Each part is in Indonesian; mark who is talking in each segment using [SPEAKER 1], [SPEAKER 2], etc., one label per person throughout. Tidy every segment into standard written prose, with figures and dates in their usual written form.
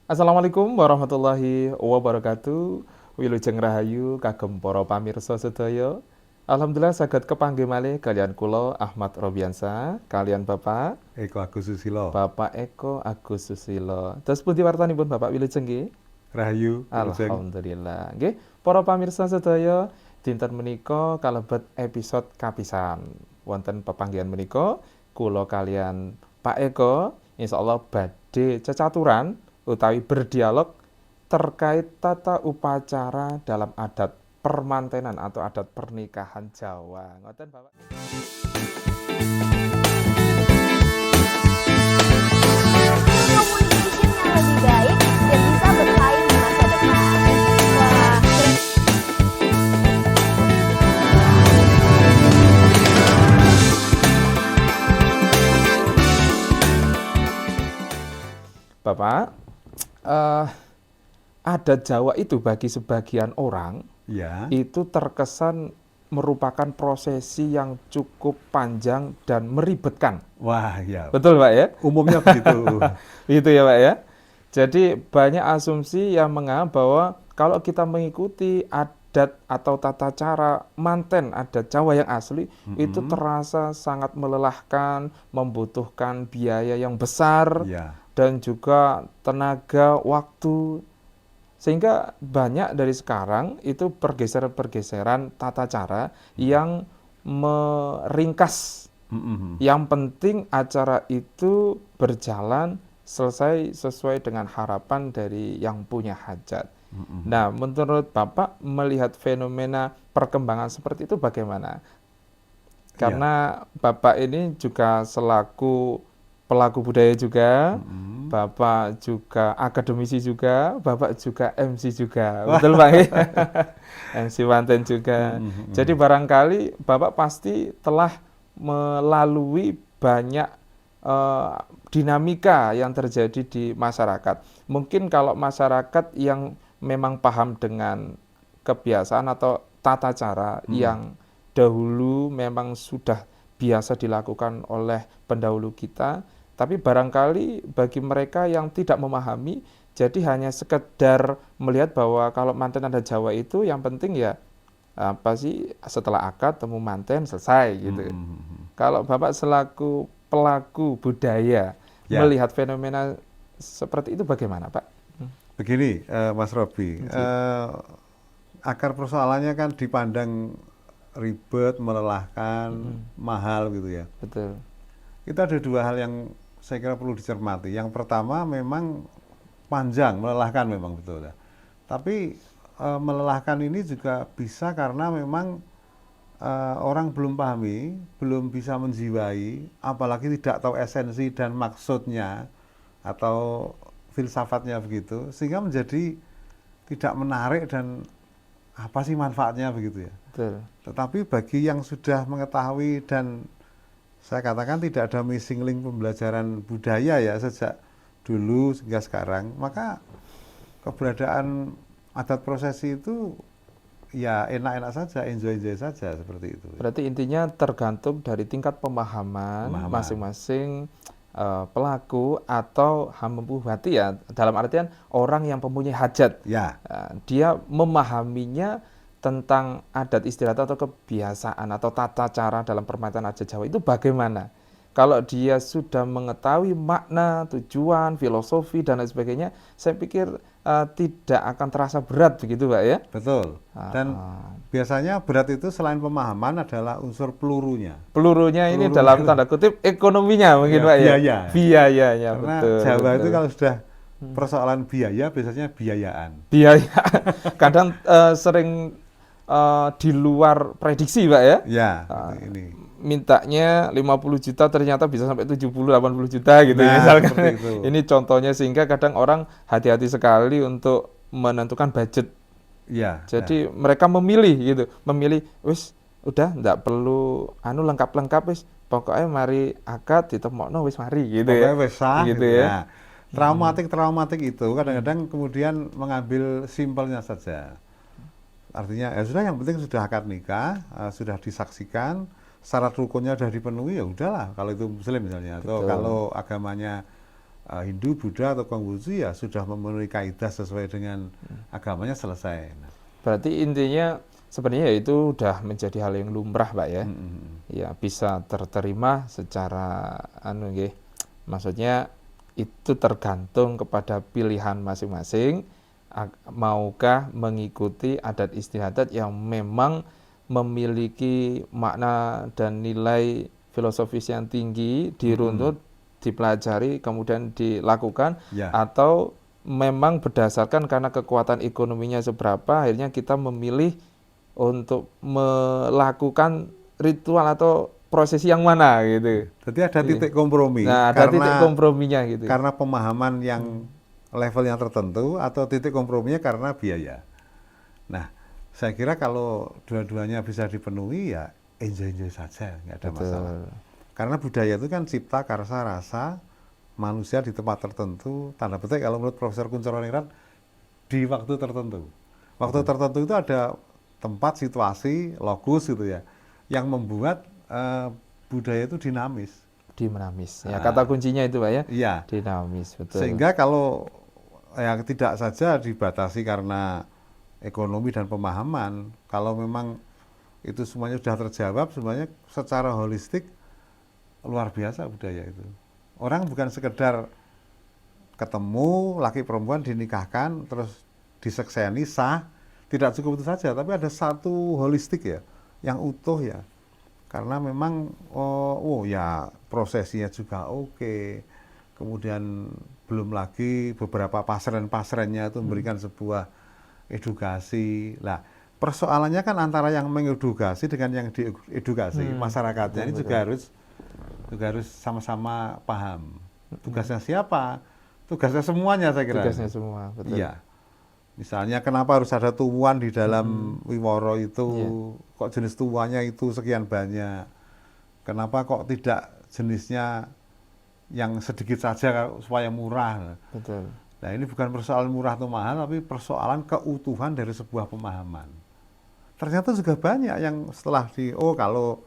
[SPEAKER 1] Assalamualaikum warahmatullahi wabarakatuh. Wilujeng Rahayu kagem para pamirsa sedaya. Alhamdulillah saged kepanggih malih kalian kula Ahmad Robiansa, kalian
[SPEAKER 2] Eko Agus Susilo.
[SPEAKER 1] Bapak Eko Agus Susilo. Terus pundi wartanipun Bapak Wilujeng nggih?
[SPEAKER 2] Rahayu, Wilujeng.
[SPEAKER 1] Alhamdulillah. Nggih, para pamirsa sedaya, dinten menika kalebet episode kapisan. Wonten pepanggihan menika kula kalian Pak Eko insyaallah badhe cecaturan utawi berdialog terkait tata upacara dalam adat permantenan atau adat pernikahan Jawa. Ngoten Bapak.
[SPEAKER 3] Communication yang lebih baik dan bisa bersaing di masa depan. Wah,
[SPEAKER 1] Bapak, eh, adat Jawa itu bagi sebagian orang
[SPEAKER 2] Ya,
[SPEAKER 1] itu terkesan merupakan prosesi yang cukup panjang dan meribetkan.
[SPEAKER 2] wah ya.
[SPEAKER 1] Betul Pak ya?
[SPEAKER 2] Umumnya begitu.
[SPEAKER 1] Gitu ya Pak ya? Jadi banyak asumsi yang menganggap bahwa kalau kita mengikuti adat atau tata cara manten adat Jawa yang asli itu
[SPEAKER 2] Mm-mm.
[SPEAKER 1] terasa sangat melelahkan, membutuhkan biaya yang besar
[SPEAKER 2] Ya,
[SPEAKER 1] dan juga tenaga, waktu. Sehingga banyak dari sekarang itu pergeseran-pergeseran tata cara yang meringkas.
[SPEAKER 2] Mm-mm.
[SPEAKER 1] Yang penting acara itu berjalan selesai sesuai dengan harapan dari yang punya hajat.
[SPEAKER 2] Mm-mm.
[SPEAKER 1] Nah, menurut Bapak melihat fenomena perkembangan seperti itu bagaimana?
[SPEAKER 2] Ya.
[SPEAKER 1] Karena Bapak ini juga selaku pelaku budaya juga,
[SPEAKER 2] Mm-mm.
[SPEAKER 1] Bapak juga akademisi juga, Bapak juga MC juga.
[SPEAKER 2] Wah.
[SPEAKER 1] Betul Pak? MC Wanten juga. Jadi
[SPEAKER 2] Mm-mm.
[SPEAKER 1] barangkali Bapak pasti telah melalui banyak eh, dinamika yang terjadi di masyarakat. Mungkin kalau masyarakat yang memang paham dengan kebiasaan atau tata cara
[SPEAKER 2] Mm-mm.
[SPEAKER 1] yang dahulu memang sudah biasa dilakukan oleh pendahulu kita, tapi barangkali bagi mereka yang tidak memahami, jadi hanya sekedar melihat bahwa kalau manten adat Jawa itu yang penting ya apa sih setelah akad temu manten selesai gitu.
[SPEAKER 2] Mm-mm.
[SPEAKER 1] Kalau Bapak selaku pelaku budaya
[SPEAKER 2] Ya,
[SPEAKER 1] melihat fenomena seperti itu bagaimana Pak?
[SPEAKER 2] begini, Mas Robi.
[SPEAKER 1] Nggih,
[SPEAKER 2] Akar persoalannya kan dipandang ribet, melelahkan,
[SPEAKER 1] mm-mm,
[SPEAKER 2] mahal gitu ya.
[SPEAKER 1] betul.
[SPEAKER 2] Itu ada dua hal yang saya kira perlu dicermati. Yang pertama memang panjang, melelahkan memang betul ya. Tapi melelahkan ini juga bisa karena memang orang belum pahami, belum bisa menjiwai, apalagi tidak tahu esensi dan maksudnya atau filsafatnya begitu, sehingga menjadi tidak menarik dan apa sih manfaatnya begitu ya.
[SPEAKER 1] Betul.
[SPEAKER 2] Tetapi bagi yang sudah mengetahui dan saya katakan tidak ada missing link pembelajaran budaya ya sejak dulu hingga sekarang, maka keberadaan adat prosesi itu ya enak-enak saja, enjoy-enjoy saja seperti itu.
[SPEAKER 1] Berarti intinya tergantung dari tingkat pemahaman
[SPEAKER 2] Pemahaman.
[SPEAKER 1] masing-masing pelaku atau hamba hati ya, dalam artian orang yang mempunyai hajat.
[SPEAKER 2] Ya,
[SPEAKER 1] Dia memahaminya tentang adat istiadat atau kebiasaan atau tata cara dalam permainan adat Jawa itu bagaimana. Kalau dia sudah mengetahui makna, tujuan, filosofi dan lain sebagainya, saya pikir tidak akan terasa berat begitu Pak ya.
[SPEAKER 2] betul.
[SPEAKER 1] Ah,
[SPEAKER 2] Dan
[SPEAKER 1] ah.
[SPEAKER 2] biasanya berat itu selain pemahaman adalah unsur pelurunya.
[SPEAKER 1] Pelurunya ini
[SPEAKER 2] Pelurunya
[SPEAKER 1] dalam tanda kutip ekonominya mungkin
[SPEAKER 2] ya
[SPEAKER 1] Pak ya.
[SPEAKER 2] biaya.
[SPEAKER 1] Biayanya
[SPEAKER 2] Karena
[SPEAKER 1] betul
[SPEAKER 2] Jawa itu
[SPEAKER 1] betul.
[SPEAKER 2] kalau sudah persoalan biaya biasanya biayaan.
[SPEAKER 1] Biaya kadang sering di luar prediksi Pak ya.
[SPEAKER 2] Ya,
[SPEAKER 1] Ah,
[SPEAKER 2] ini.
[SPEAKER 1] mintanya 50 juta ternyata bisa sampai 70 80 juta gitu ya,
[SPEAKER 2] Nah,
[SPEAKER 1] misalkan.
[SPEAKER 2] seperti itu.
[SPEAKER 1] Ini contohnya sehingga kadang orang hati-hati sekali untuk menentukan budget.
[SPEAKER 2] Ya, ya.
[SPEAKER 1] Jadi mereka memilih gitu, memilih wis udah ndak perlu anu lengkap-lengkap wis pokoknya mari akad ditemokno wis mari gitu ya.
[SPEAKER 2] Pokoknya wes sah
[SPEAKER 1] Gitu
[SPEAKER 2] gitu.
[SPEAKER 1] ya.
[SPEAKER 2] Nah, traumatik itu kadang-kadang kemudian mengambil simpelnya saja. Artinya ya sudah yang penting sudah akad nikah, sudah disaksikan, syarat rukunnya sudah dipenuhi ya udahlah kalau itu muslim misalnya atau
[SPEAKER 1] Betul.
[SPEAKER 2] kalau agamanya Hindu, Buddha atau Konghucu ya sudah memenuhi kaidah sesuai dengan agamanya, selesai. Nah,
[SPEAKER 1] Berarti intinya sebenarnya ya itu udah menjadi hal yang lumrah, Pak ya.
[SPEAKER 2] mm.
[SPEAKER 1] Ya bisa terterima secara nggih. Maksudnya itu tergantung kepada pilihan masing-masing, maukah mengikuti adat istiadat yang memang memiliki makna dan nilai filosofis yang tinggi, diruntut, dipelajari, kemudian dilakukan,
[SPEAKER 2] Ya,
[SPEAKER 1] atau memang berdasarkan karena kekuatan ekonominya seberapa, akhirnya kita memilih untuk melakukan ritual atau prosesi yang mana gitu.
[SPEAKER 2] jadi ada titik kompromi
[SPEAKER 1] Nah, ada titik komprominya gitu.
[SPEAKER 2] karena pemahaman yang level yang tertentu atau titik komprominya karena biaya. Nah, saya kira kalau dua-duanya bisa dipenuhi ya enjoy-enjoy saja, nggak ada masalah.
[SPEAKER 1] Betul.
[SPEAKER 2] Karena budaya itu kan cipta karsa rasa manusia di tempat tertentu, tanda petik kalau menurut Profesor Kunchoronirat di waktu tertentu. Waktu tertentu itu ada tempat, situasi, logus gitu ya, yang membuat budaya itu dinamis.
[SPEAKER 1] Dinamis. Ya, kata kuncinya itu, Pak ya.
[SPEAKER 2] Iya.
[SPEAKER 1] Dinamis, betul.
[SPEAKER 2] Sehingga kalau yang tidak saja dibatasi karena ekonomi dan pemahaman, kalau memang itu semuanya sudah terjawab, semuanya secara holistik luar biasa budaya itu. Orang bukan sekedar ketemu laki perempuan dinikahkan terus disekseni sah, tidak cukup itu saja, tapi ada satu holistik ya, yang utuh ya. Karena memang ya prosesinya juga oke. Kemudian belum lagi beberapa pasren-pasrennya itu memberikan sebuah edukasi. Lah, persoalannya kan antara yang mengedukasi dengan yang diedukasi. Masyarakatnya ini juga harus sama-sama paham. Tugasnya siapa? Tugasnya semuanya, saya kira.
[SPEAKER 1] Tugasnya semua, betul.
[SPEAKER 2] Iya. Misalnya kenapa harus ada tuan di dalam Wiworo itu? Kok jenis tuannya itu sekian banyak? Kenapa kok tidak jenisnya yang sedikit saja supaya murah?
[SPEAKER 1] Betul.
[SPEAKER 2] Nah, ini bukan persoalan murah atau mahal, tapi persoalan keutuhan dari sebuah pemahaman. Ternyata juga banyak yang setelah kalau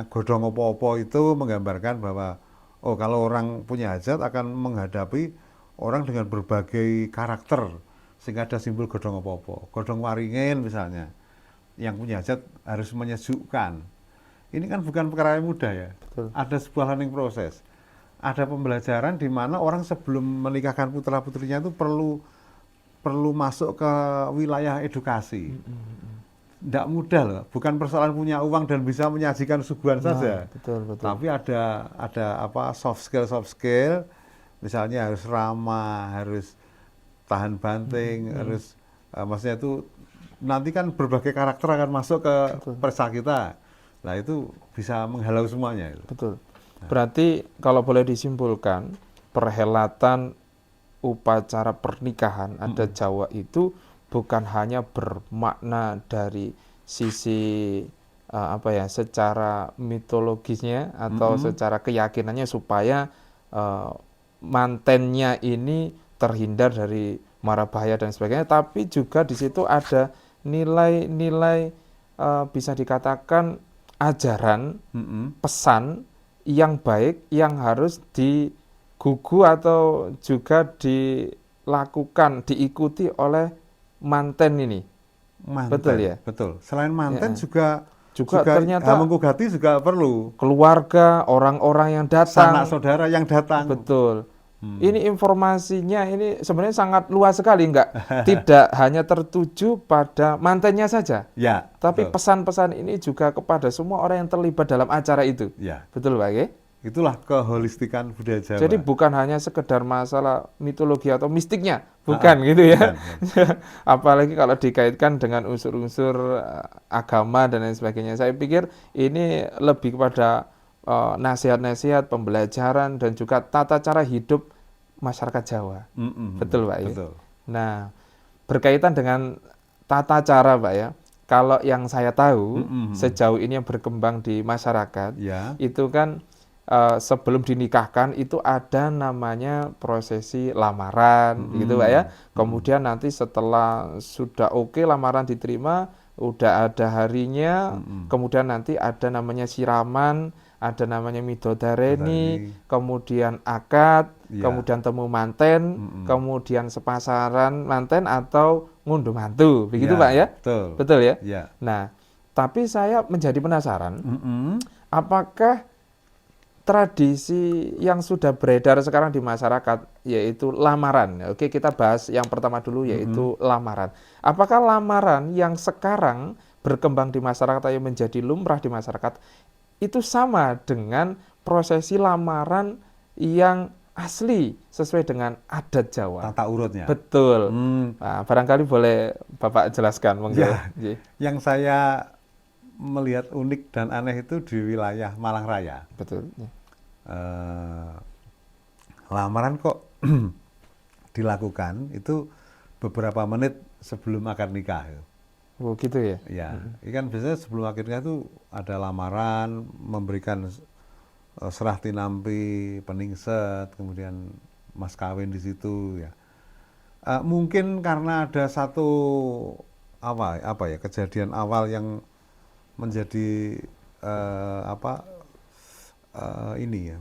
[SPEAKER 2] godhong opo-opo itu menggambarkan bahwa kalau orang punya hajat akan menghadapi orang dengan berbagai karakter, sehingga ada simbol godhong opo-opo. Godhong waringin misalnya, yang punya hajat harus menyejukkan. Ini kan bukan perkara yang mudah ya.
[SPEAKER 1] Betul.
[SPEAKER 2] Ada sebuah learning process. Ada pembelajaran di mana orang sebelum menikahkan putra-putrinya itu perlu masuk ke wilayah edukasi. Tidak mudah loh, bukan persoalan punya uang dan bisa menyajikan suguhan saja.
[SPEAKER 1] Betul.
[SPEAKER 2] Tapi ada soft skill, misalnya harus ramah, harus tahan banting, harus maksudnya itu nanti kan berbagai karakter akan masuk ke persa kita. Nah, itu bisa menghalau semuanya.
[SPEAKER 1] Betul. Berarti kalau boleh disimpulkan, perhelatan upacara pernikahan adat Jawa itu bukan hanya bermakna dari sisi secara mitologisnya atau secara keyakinannya supaya mantennya ini terhindar dari mara bahaya dan sebagainya, tapi juga di situ ada nilai-nilai bisa dikatakan ajaran, pesan yang baik yang harus digugu atau juga dilakukan, diikuti oleh manten ini.
[SPEAKER 2] Manten,
[SPEAKER 1] betul ya?
[SPEAKER 2] Betul. Selain manten
[SPEAKER 1] juga ternyata
[SPEAKER 2] Hamengkugati juga perlu.
[SPEAKER 1] Keluarga, orang-orang yang datang.
[SPEAKER 2] Sanak saudara yang datang.
[SPEAKER 1] Betul. Ini informasinya ini sebenarnya sangat luas sekali, tidak hanya tertuju pada mantennya saja.
[SPEAKER 2] Ya.
[SPEAKER 1] Tapi pesan-pesan ini juga kepada semua orang yang terlibat dalam acara itu.
[SPEAKER 2] Ya.
[SPEAKER 1] Betul, Pak ya?
[SPEAKER 2] Itulah keholistikan budaya Jawa.
[SPEAKER 1] Jadi bukan hanya sekedar masalah mitologi atau mistiknya, bukan gitu ya. Bukan. Apalagi kalau dikaitkan dengan unsur-unsur agama dan lain sebagainya. Saya pikir ini lebih kepada nasihat-nasihat, pembelajaran dan juga tata cara hidup masyarakat Jawa. Betul, Pak ya?
[SPEAKER 2] Betul.
[SPEAKER 1] Nah, berkaitan dengan tata cara, Pak ya. Kalau yang saya tahu sejauh ini yang berkembang di masyarakat, itu kan sebelum dinikahkan itu ada namanya prosesi lamaran, gitu Pak ya. Kemudian nanti setelah sudah oke lamaran diterima, udah ada harinya, kemudian nanti ada namanya siraman, ada namanya midodareni,
[SPEAKER 2] Midodareni.
[SPEAKER 1] kemudian akad,
[SPEAKER 2] Iya.
[SPEAKER 1] kemudian temu manten, kemudian sepasaran manten atau ngunduh mantu, begitu
[SPEAKER 2] Iya,
[SPEAKER 1] Pak ya?
[SPEAKER 2] betul.
[SPEAKER 1] Betul ya?
[SPEAKER 2] Iya.
[SPEAKER 1] Nah, tapi saya menjadi penasaran,
[SPEAKER 2] Mm-mm.
[SPEAKER 1] apakah tradisi yang sudah beredar sekarang di masyarakat yaitu lamaran. Oke, kita bahas yang pertama dulu yaitu lamaran. Apakah lamaran yang sekarang berkembang di masyarakat yang menjadi lumrah di masyarakat itu sama dengan prosesi lamaran yang asli sesuai dengan adat Jawa?
[SPEAKER 2] Tata urutnya.
[SPEAKER 1] Betul.
[SPEAKER 2] Hmm,
[SPEAKER 1] Nah, barangkali boleh Bapak jelaskan, monggo.
[SPEAKER 2] Ya.
[SPEAKER 1] Nggih.
[SPEAKER 2] Yang saya melihat unik dan aneh itu di wilayah Malang Raya.
[SPEAKER 1] Betul.
[SPEAKER 2] Eh, Lamaran kok dilakukan itu beberapa menit sebelum akad nikah.
[SPEAKER 1] Oh, gitu ya.
[SPEAKER 2] Ya, ini kan biasanya sebelum akad nikah itu ada lamaran, memberikan serah tinampi, peningset, kemudian mas kawin di situ ya. Mungkin karena ada satu apa ya kejadian awal yang menjadi ini ya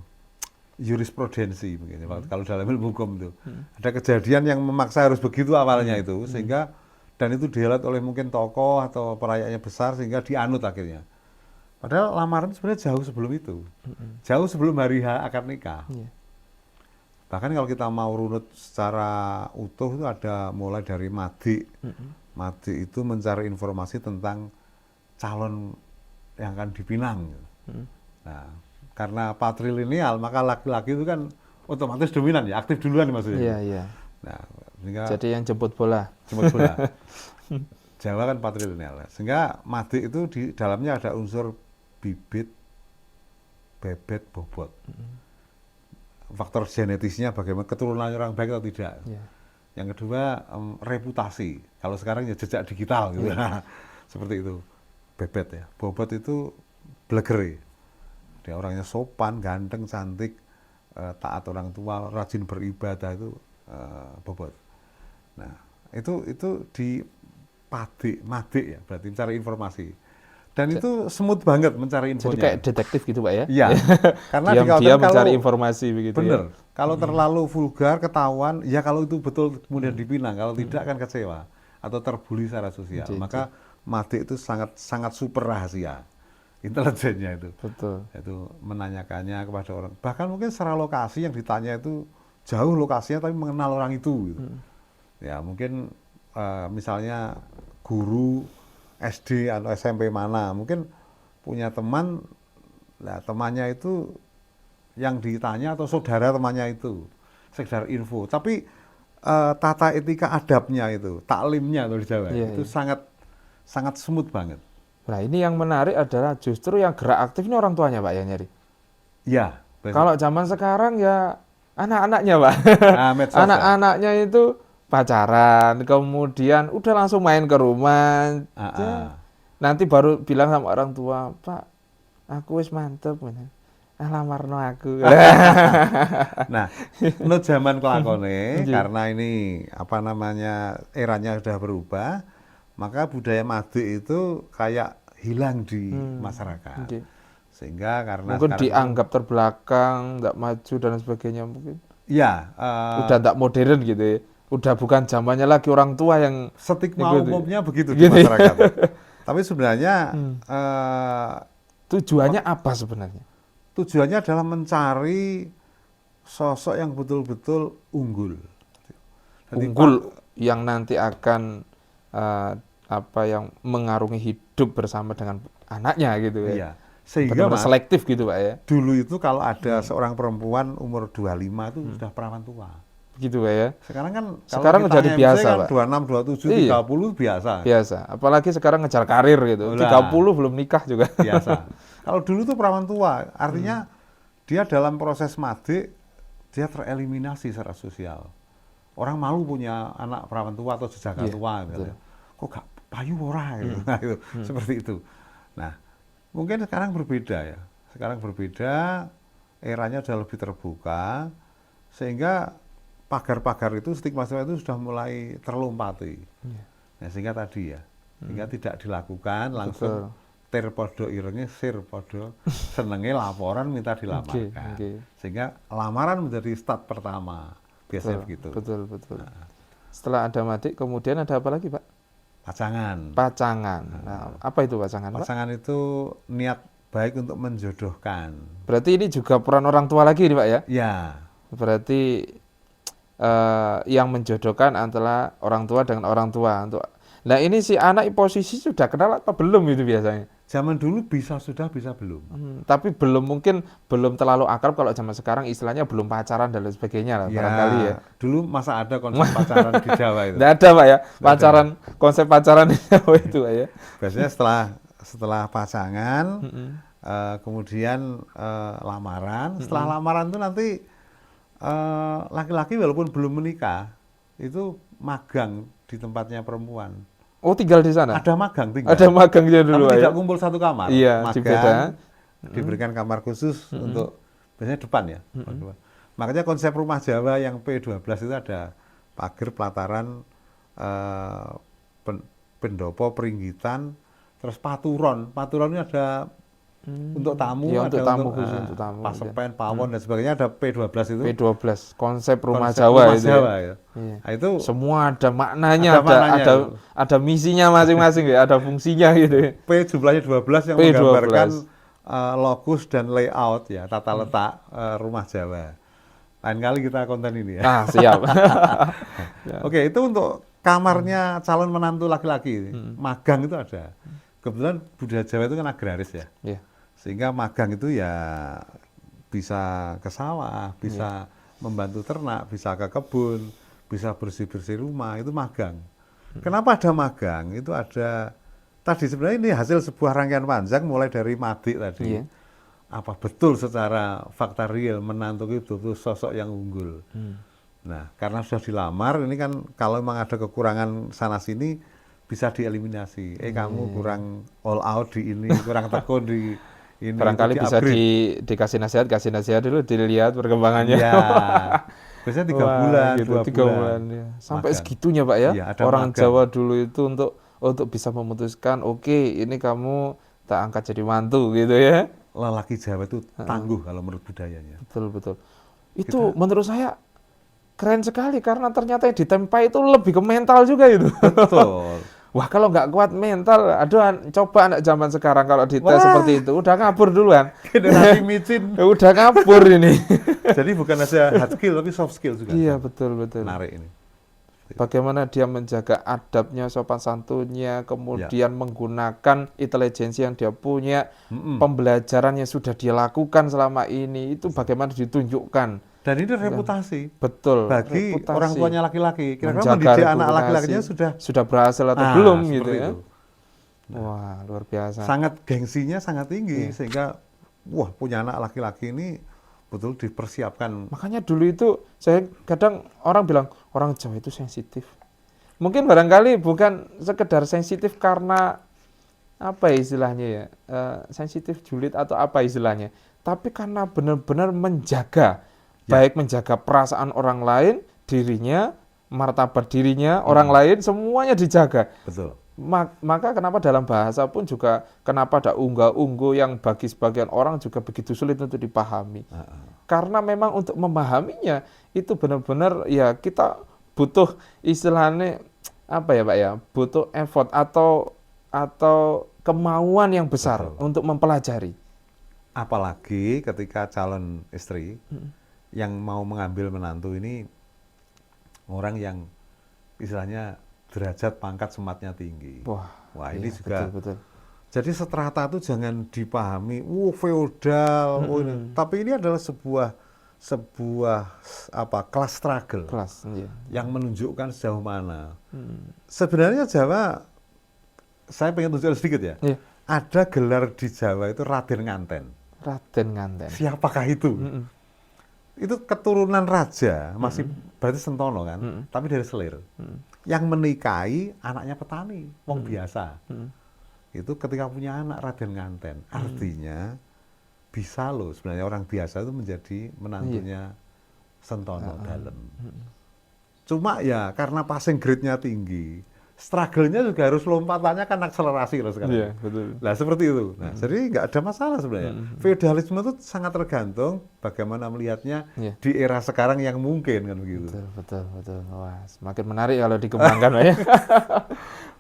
[SPEAKER 2] jurisprudensi begini. Kalau dalam ilmu hukum itu ada kejadian yang memaksa harus begitu awalnya itu sehingga dan itu dilihat oleh mungkin tokoh atau perayanya besar sehingga dianut akhirnya. Padahal lamaran sebenarnya jauh sebelum itu, jauh sebelum hari H akad nikah.
[SPEAKER 1] Iya.
[SPEAKER 2] Bahkan kalau kita mau runut secara utuh itu ada mulai dari Madi. Madi itu mencari informasi tentang calon yang akan dipinang. Nah, karena patrilineal maka laki-laki itu kan otomatis dominan ya, aktif duluan maksudnya.
[SPEAKER 1] Iya, iya.
[SPEAKER 2] Nah, sehingga
[SPEAKER 1] Jadi yang jemput bola.
[SPEAKER 2] jemput bola. Jawa kan patrilineal. Sehingga Madi itu di dalamnya ada unsur bibit, bebet, bobot. Faktor genetisnya bagaimana keturunannya orang baik atau tidak.
[SPEAKER 1] Iya.
[SPEAKER 2] Yang kedua reputasi. Kalau sekarang ya jejak digital gitu. Seperti itu. Bebet ya. Bobot itu blegere. Dia orangnya sopan, ganteng, cantik, taat orang tua, rajin beribadah itu bobot. Nah, itu di Madik ya, berarti mencari informasi. Dan itu smooth banget mencari infonya.
[SPEAKER 1] Jadi kayak detektif gitu Pak ya?
[SPEAKER 2] Iya. Karena
[SPEAKER 1] Diam-diam mencari
[SPEAKER 2] kalau
[SPEAKER 1] informasi begitu
[SPEAKER 2] bener,
[SPEAKER 1] ya?
[SPEAKER 2] kalau terlalu vulgar, ketahuan, ya kalau itu betul kemudian dipinang, kalau tidak kan kecewa atau terbuli secara sosial. Maka Madik itu sangat super rahasia, intelijennya itu.
[SPEAKER 1] Betul.
[SPEAKER 2] Itu menanyakannya kepada orang. Bahkan mungkin secara lokasi yang ditanya itu jauh lokasinya tapi mengenal orang itu. Gitu. Ya mungkin misalnya guru SD atau SMP mana, mungkin punya teman, nah temannya itu yang ditanya atau saudara temannya itu, sekedar info. Tapi tata etika adabnya itu, taklimnya kalau di Jawa itu sangat smooth banget.
[SPEAKER 1] Nah ini yang menarik adalah justru yang gerak aktif ini orang tuanya Pak ya nyari.
[SPEAKER 2] Iya.
[SPEAKER 1] Kalau zaman sekarang ya anak-anaknya Pak.
[SPEAKER 2] Nah, medsos ya.
[SPEAKER 1] Anak-anaknya itu pacaran, kemudian udah langsung main ke rumah. Nanti baru bilang sama orang tua, Pak, aku wis mantep. Lamarno aku.
[SPEAKER 2] Nah, menurut zaman kelakone, karena ini apa namanya eranya sudah berubah, maka budaya Madik itu kayak hilang di masyarakat. Sehingga karena
[SPEAKER 1] mungkin dianggap terbelakang, nggak maju dan sebagainya mungkin.
[SPEAKER 2] Iya.
[SPEAKER 1] Udah nggak modern gitu ya. Udah bukan zamannya lagi orang tua yang
[SPEAKER 2] stigma umumnya begitu
[SPEAKER 1] gitu
[SPEAKER 2] di masyarakat. Tapi sebenarnya
[SPEAKER 1] tujuannya apa sebenarnya?
[SPEAKER 2] Tujuannya adalah mencari sosok yang betul-betul unggul. Jadi
[SPEAKER 1] unggul yang nanti akan yang mengarungi hidup bersama dengan anaknya gitu ya.
[SPEAKER 2] Iya. Sehingga
[SPEAKER 1] selektif gitu Pak ya.
[SPEAKER 2] Dulu itu kalau ada seorang perempuan umur 25 itu sudah perawan tua.
[SPEAKER 1] Gitu Pak ya.
[SPEAKER 2] Sekarang kan
[SPEAKER 1] sekarang jadi biasa
[SPEAKER 2] kan
[SPEAKER 1] Pak.
[SPEAKER 2] 26, 27, 30 biasa.
[SPEAKER 1] Biasa. Apalagi sekarang ngejar karir gitu. 30 belum nikah juga.
[SPEAKER 2] Biasa. Kalau dulu tuh perawan tua, artinya dia dalam proses Madik dia tereliminasi secara sosial. Orang malu punya anak perawan tua atau jejaka tua gitu. Kok gak payu ora gitu. Nah, itu seperti itu. Nah, mungkin sekarang berbeda ya. Sekarang berbeda, eranya sudah lebih terbuka sehingga pagar-pagar itu, stigma itu sudah mulai terlompati. Nah, sehingga tadi ya, sehingga tidak dilakukan langsung tir podo irenge sir podo senenge laporan minta dilamarkan.
[SPEAKER 1] Oke.
[SPEAKER 2] Sehingga lamaran menjadi start pertama. Biasanya begitu.
[SPEAKER 1] Betul. Setelah ada madik, kemudian ada apa lagi, Pak?
[SPEAKER 2] Pacangan.
[SPEAKER 1] Pacangan. Nah, apa itu pacangan, Pak?
[SPEAKER 2] Pasangan itu niat baik untuk menjodohkan.
[SPEAKER 1] Berarti ini juga peran orang tua lagi nih, Pak ya?
[SPEAKER 2] Ya,
[SPEAKER 1] Berarti yang menjodohkan antara orang tua dengan orang tua. Nah ini si anak posisi sudah kenal apa belum itu biasanya?
[SPEAKER 2] zaman dulu bisa sudah, bisa belum.
[SPEAKER 1] Tapi mungkin belum terlalu akrab kalau zaman sekarang istilahnya belum pacaran dan lain sebagainya lah barangkali ya.
[SPEAKER 2] Dulu masa ada konsep pacaran di Jawa itu.
[SPEAKER 1] Nggak ada, Pak ya, konsep pacaran di Jawa itu, Pak ya.
[SPEAKER 2] Biasanya setelah pasangan, kemudian lamaran. Setelah lamaran itu nanti laki-laki walaupun belum menikah itu magang di tempatnya perempuan.
[SPEAKER 1] Oh, tinggal di sana?
[SPEAKER 2] Ada magang tinggal.
[SPEAKER 1] Ada magangnya dulu,
[SPEAKER 2] tapi
[SPEAKER 1] Pak
[SPEAKER 2] tidak
[SPEAKER 1] ya?
[SPEAKER 2] kumpul satu kamar.
[SPEAKER 1] Iya,
[SPEAKER 2] magang, diberikan kamar khusus untuk biasanya depan ya. Makanya konsep rumah Jawa yang P12 itu ada pagar, pelataran, pendopo, peringgitan, terus paturon. Paturon ini ada untuk tamu,
[SPEAKER 1] ya,
[SPEAKER 2] ada
[SPEAKER 1] untuk tamu
[SPEAKER 2] untuk
[SPEAKER 1] khusus, untuk tamu,
[SPEAKER 2] pasepen, pawon dan sebagainya. Ada P12 itu.
[SPEAKER 1] P12, konsep rumah
[SPEAKER 2] Konsep
[SPEAKER 1] Jawa
[SPEAKER 2] rumah
[SPEAKER 1] itu.
[SPEAKER 2] Jawa,
[SPEAKER 1] Ya.
[SPEAKER 2] ya.
[SPEAKER 1] Iya.
[SPEAKER 2] Nah, itu
[SPEAKER 1] Semua ada maknanya,
[SPEAKER 2] Ada maknanya itu.
[SPEAKER 1] ada misinya masing-masing ya, ada fungsinya gitu.
[SPEAKER 2] P jumlahnya 12 yang
[SPEAKER 1] P12.
[SPEAKER 2] menggambarkan lokus dan layout ya, tata letak rumah Jawa. Lain kali kita konten ini ya.
[SPEAKER 1] Ah, siap. Ya.
[SPEAKER 2] Oke, itu untuk kamarnya calon menantu laki-laki. Magang itu ada. Kebetulan budaya Jawa itu kan agraris ya.
[SPEAKER 1] Iya.
[SPEAKER 2] Sehingga magang itu ya bisa ke sawah, bisa membantu ternak, bisa ke kebun, bisa bersih-bersih rumah, itu magang. Kenapa ada magang? Itu ada tadi sebenarnya ini hasil sebuah rangkaian panjang mulai dari madik tadi.
[SPEAKER 1] Iya.
[SPEAKER 2] Apa betul secara fakta real menantu itu sosok yang unggul. Nah, karena sudah dilamar ini kan kalau memang ada kekurangan sana sini bisa dieliminasi. Kamu kurang all out di ini, kurang tekun di ini.
[SPEAKER 1] Barangkali bisa dikasih nasihat dulu, dilihat perkembangannya.
[SPEAKER 2] Ya, biasanya 3 bulan,
[SPEAKER 1] gitu,
[SPEAKER 2] 2
[SPEAKER 1] 3
[SPEAKER 2] bulan.
[SPEAKER 1] bulan ya. Sampai
[SPEAKER 2] Magang.
[SPEAKER 1] segitunya, Pak ya.
[SPEAKER 2] Iya, ada
[SPEAKER 1] Orang
[SPEAKER 2] magang.
[SPEAKER 1] Jawa dulu itu untuk bisa memutuskan, oke, ini kamu tak angkat jadi mantu gitu ya.
[SPEAKER 2] Lelaki Jawa itu tangguh kalau menurut budayanya.
[SPEAKER 1] Betul. Itu menurut saya keren sekali karena ternyata yang ditempa itu lebih ke mental juga itu.
[SPEAKER 2] Betul.
[SPEAKER 1] Wah, kalau nggak kuat mental, aduh, coba anak zaman sekarang kalau dites
[SPEAKER 2] Wah.
[SPEAKER 1] seperti itu udah kabur duluan.
[SPEAKER 2] Generasi micin.
[SPEAKER 1] Udah kabur ini.
[SPEAKER 2] Jadi bukan saja hard skill tapi soft skill juga.
[SPEAKER 1] Iya, betul.
[SPEAKER 2] Menarik ini.
[SPEAKER 1] Bagaimana dia menjaga adabnya, sopan santunnya, kemudian menggunakan intelijensi yang dia punya, pembelajaran yang sudah dia lakukan selama ini, itu bagaimana ditunjukkan.
[SPEAKER 2] Dan ini reputasi.
[SPEAKER 1] Betul.
[SPEAKER 2] Bagi
[SPEAKER 1] reputasi.
[SPEAKER 2] orang tuanya laki-laki. Kira-kira
[SPEAKER 1] Menjaga
[SPEAKER 2] mendidik anak
[SPEAKER 1] reputasi.
[SPEAKER 2] laki-lakinya
[SPEAKER 1] sudah berhasil atau belum gitu
[SPEAKER 2] seperti
[SPEAKER 1] ya.
[SPEAKER 2] itu.
[SPEAKER 1] Wah, luar biasa.
[SPEAKER 2] Sangat gengsinya sangat tinggi sehingga wah punya anak laki-laki ini betul dipersiapkan.
[SPEAKER 1] Makanya dulu itu saya kadang orang bilang orang Jawa itu sensitif. Mungkin barangkali bukan sekedar sensitif karena apa ya istilahnya ya, sensitif julid atau apa istilahnya, tapi karena benar-benar menjaga, baik menjaga perasaan orang lain, dirinya, martabat dirinya, orang lain, semuanya dijaga.
[SPEAKER 2] Betul.
[SPEAKER 1] Maka kenapa dalam bahasa pun juga kenapa ada unggah-ungguh yang bagi sebagian orang juga begitu sulit untuk dipahami. Karena memang untuk memahaminya itu benar-benar ya kita butuh istilahnya apa ya Pak ya, butuh effort atau kemauan yang besar untuk mempelajari.
[SPEAKER 2] Apalagi ketika calon istri yang mau mengambil menantu ini orang yang istilahnya derajat pangkat sematnya tinggi. Wah ini
[SPEAKER 1] iya,
[SPEAKER 2] juga.
[SPEAKER 1] betul.
[SPEAKER 2] Jadi strata itu jangan dipahami, feodal, ini. Tapi ini adalah sebuah apa kelas struggle, yang menunjukkan sejauh mana. Sebenarnya Jawa, saya pengen tunjukkan sedikit ya. Ada gelar di Jawa itu Raden Nganten.
[SPEAKER 1] Raden Nganten.
[SPEAKER 2] Siapakah itu? Itu keturunan raja, masih berarti Sentono kan, tapi dari Selir. Yang menikahi anaknya petani, wong biasa. Itu ketika punya anak Raden Nganten, artinya bisa loh sebenarnya orang biasa itu menjadi menantunya Sentono Dalem. Cuma ya karena passing grade-nya tinggi, struggle-nya juga harus lompatannya kan akselerasi loh sekarang.
[SPEAKER 1] Iya, betul.
[SPEAKER 2] Nah seperti itu. Nah jadi nggak ada masalah sebenarnya. Feodalisme itu sangat tergantung bagaimana melihatnya
[SPEAKER 1] Iya.
[SPEAKER 2] di era sekarang yang mungkin kan begitu.
[SPEAKER 1] Betul, betul, betul. Wah, semakin menarik kalau dikembangkan, Pak ya.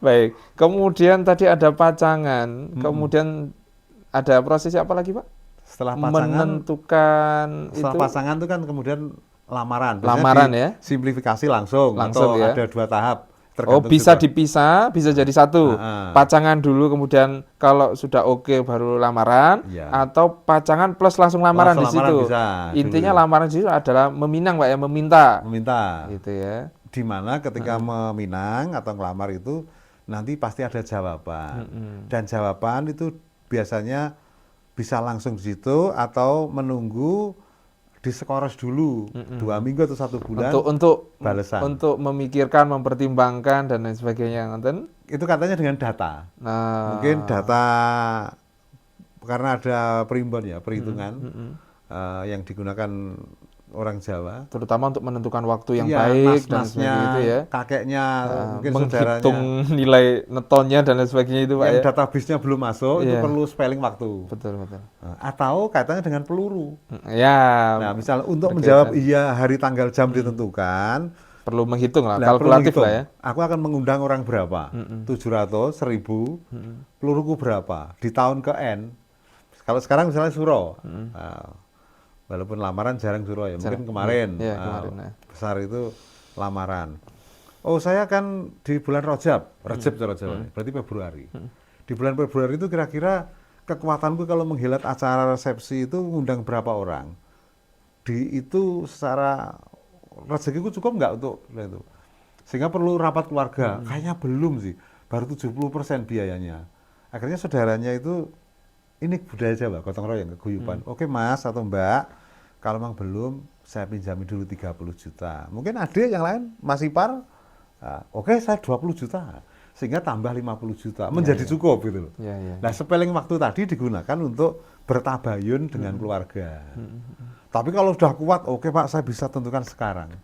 [SPEAKER 1] Baik. Kemudian tadi ada pacangan, kemudian ada prosesi apa lagi, Pak?
[SPEAKER 2] Setelah pasangan,
[SPEAKER 1] Menentukan
[SPEAKER 2] setelah
[SPEAKER 1] itu
[SPEAKER 2] pasangan itu kan kemudian lamaran. Biasanya
[SPEAKER 1] Lamaran ya?
[SPEAKER 2] simplifikasi langsung
[SPEAKER 1] Langsung
[SPEAKER 2] atau
[SPEAKER 1] ya?
[SPEAKER 2] ada 2 tahap.
[SPEAKER 1] Oh,
[SPEAKER 2] Tergantung
[SPEAKER 1] bisa
[SPEAKER 2] juga.
[SPEAKER 1] dipisah, bisa jadi satu. Pacangan dulu, kemudian kalau sudah oke baru lamaran,
[SPEAKER 2] Iya.
[SPEAKER 1] atau pacangan plus langsung lamaran di
[SPEAKER 2] Langsung lamaran
[SPEAKER 1] situ.
[SPEAKER 2] bisa
[SPEAKER 1] Intinya
[SPEAKER 2] dulu.
[SPEAKER 1] lamaran di situ adalah meminang, Pak ya, meminta.
[SPEAKER 2] Meminta.
[SPEAKER 1] Gitu ya.
[SPEAKER 2] Di mana ketika meminang atau ngelamar itu nanti pasti ada jawaban. Dan jawaban itu biasanya bisa langsung di situ atau menunggu diskores dulu 2 minggu atau 1 bulan.
[SPEAKER 1] Untuk
[SPEAKER 2] balesan.
[SPEAKER 1] untuk memikirkan, mempertimbangkan dan lain sebagainya, ngoten.
[SPEAKER 2] Itu katanya dengan data.
[SPEAKER 1] Nah,
[SPEAKER 2] Mungkin data karena ada perimbun ya, perhitungan yang digunakan orang Jawa.
[SPEAKER 1] terutama untuk menentukan waktu yang
[SPEAKER 2] Iya,
[SPEAKER 1] baik dan
[SPEAKER 2] nas-nasnya,
[SPEAKER 1] sebagainya itu ya.
[SPEAKER 2] kakeknya, mungkin
[SPEAKER 1] Menghitung
[SPEAKER 2] saudaranya.
[SPEAKER 1] nilai netonnya dan lain sebagainya itu, Pak
[SPEAKER 2] Yang
[SPEAKER 1] ya.
[SPEAKER 2] database-nya belum masuk, itu
[SPEAKER 1] Iya.
[SPEAKER 2] perlu spelling waktu.
[SPEAKER 1] Betul, betul.
[SPEAKER 2] Atau kaitannya dengan peluru.
[SPEAKER 1] Ya,
[SPEAKER 2] Nah, misal untuk
[SPEAKER 1] berkaitan.
[SPEAKER 2] menjawab iya hari tanggal jam ditentukan,
[SPEAKER 1] perlu menghitung lah,
[SPEAKER 2] nah, perlu
[SPEAKER 1] kalkulatif
[SPEAKER 2] menghitung.
[SPEAKER 1] lah ya.
[SPEAKER 2] Aku akan mengundang orang berapa? 700, 1000, peluruku berapa? Di tahun ke N. Kalau sekarang misalnya suro. Nah, walaupun lamaran jarang suro ya, mungkin kemarin.
[SPEAKER 1] Iya, kemarin, nah.
[SPEAKER 2] Besar itu lamaran. Oh, saya kan di bulan Rajab cara Jawa, berarti Februari. Di bulan Februari itu kira-kira kekuatanku kalau menghelat acara resepsi itu ngundang berapa orang? Itu secara rezekiku cukup nggak untuk itu? Sehingga perlu rapat keluarga. Kayaknya belum sih, baru 70% biayanya. Akhirnya saudaranya itu, ini budaya Jawa, gotong royong, keguyuban. Oke Mas atau Mbak, kalau memang belum, saya pinjamin dulu 30 juta. Mungkin adik yang lain masih par, oke saya 20 juta. Sehingga tambah 50 juta, menjadi cukup gitu loh.
[SPEAKER 1] Iya, iya.
[SPEAKER 2] Nah spelling waktu tadi digunakan untuk bertabayun dengan keluarga. Tapi kalau sudah kuat, oke Pak saya bisa tentukan sekarang.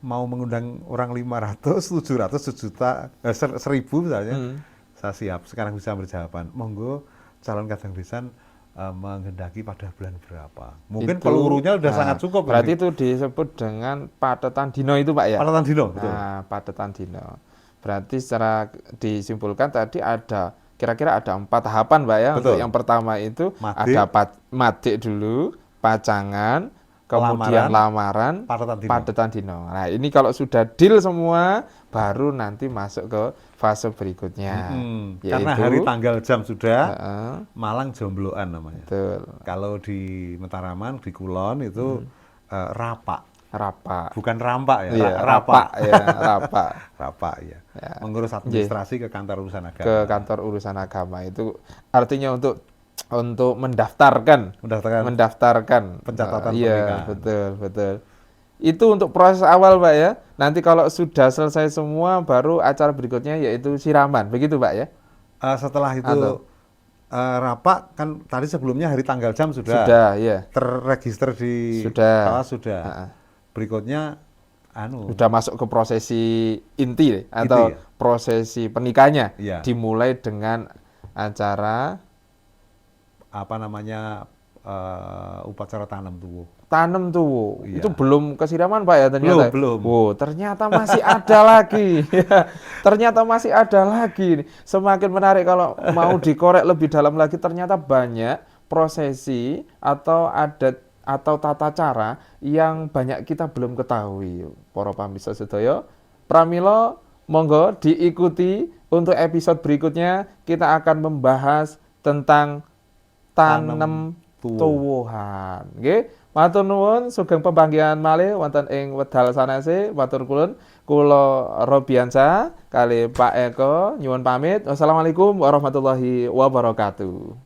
[SPEAKER 2] Mau mengundang orang 500, 700, sejuta, 1000 misalnya, saya siap, sekarang bisa berjawaban. Monggo calon kadang besan menghendaki pada bulan berapa. Mungkin
[SPEAKER 1] Itu,
[SPEAKER 2] pelurunya sudah
[SPEAKER 1] nah,
[SPEAKER 2] sangat cukup.
[SPEAKER 1] Berarti itu disebut dengan patetan dino itu, Pak ya?
[SPEAKER 2] Patetan dino, betul.
[SPEAKER 1] Nah, patetan dino. Berarti secara disimpulkan tadi ada kira-kira ada 4 tahapan, Pak ya.
[SPEAKER 2] Betul.
[SPEAKER 1] Untuk yang pertama itu
[SPEAKER 2] Madik.
[SPEAKER 1] ada madik dulu, pacangan, kemudian lamaran, padetan dino. Nah, ini kalau sudah deal semua, baru nanti masuk ke fase berikutnya.
[SPEAKER 2] Karena hari tanggal jam sudah,
[SPEAKER 1] Heeh,
[SPEAKER 2] Malang jombloan namanya.
[SPEAKER 1] betul.
[SPEAKER 2] Kalau di Mataraman, di Kulon itu rapak.
[SPEAKER 1] Rapak.
[SPEAKER 2] Bukan rampak ya,
[SPEAKER 1] Iya,
[SPEAKER 2] rapak.
[SPEAKER 1] rapak ya, rapak.
[SPEAKER 2] Rapak ya. Mengurus administrasi ke kantor urusan agama.
[SPEAKER 1] Ke kantor urusan agama itu artinya untuk mendaftarkan
[SPEAKER 2] Pencatatan
[SPEAKER 1] iya,
[SPEAKER 2] pernikahan.
[SPEAKER 1] betul. Itu untuk proses awal, Pak ya. Nanti kalau sudah selesai semua baru acara berikutnya yaitu siraman. Begitu, Pak ya?
[SPEAKER 2] Setelah itu
[SPEAKER 1] Atau?
[SPEAKER 2] rapak kan tadi sebelumnya hari tanggal jam sudah,
[SPEAKER 1] Sudah, ya.
[SPEAKER 2] terregister di
[SPEAKER 1] Sudah.
[SPEAKER 2] sudah.
[SPEAKER 1] Ha-ha.
[SPEAKER 2] Berikutnya
[SPEAKER 1] Sudah masuk ke prosesi inti atau
[SPEAKER 2] ya?
[SPEAKER 1] prosesi pernikahannya.
[SPEAKER 2] Iya.
[SPEAKER 1] Dimulai dengan acara
[SPEAKER 2] apa namanya upacara tanam tubuh.
[SPEAKER 1] tanam tuh.
[SPEAKER 2] Iya.
[SPEAKER 1] Itu belum kesiraman, Pak ya ternyata.
[SPEAKER 2] Belum.
[SPEAKER 1] Oh, ternyata masih ada lagi. Ternyata masih ada lagi. Semakin menarik kalau mau dikorek lebih dalam lagi, ternyata banyak prosesi atau adat atau tata cara yang banyak kita belum ketahui. Para pamirsa sedaya, pramila monggo diikuti untuk episode berikutnya kita akan membahas tentang tanam tuwuhan. Nggih, matur nuwun sugeng pepanggihan malih wonten ing wedal sanese. Matur kula Robiansa kali Pak Eko nyuwun pamit. Wassalamualaikum warahmatullahi wabarakatuh.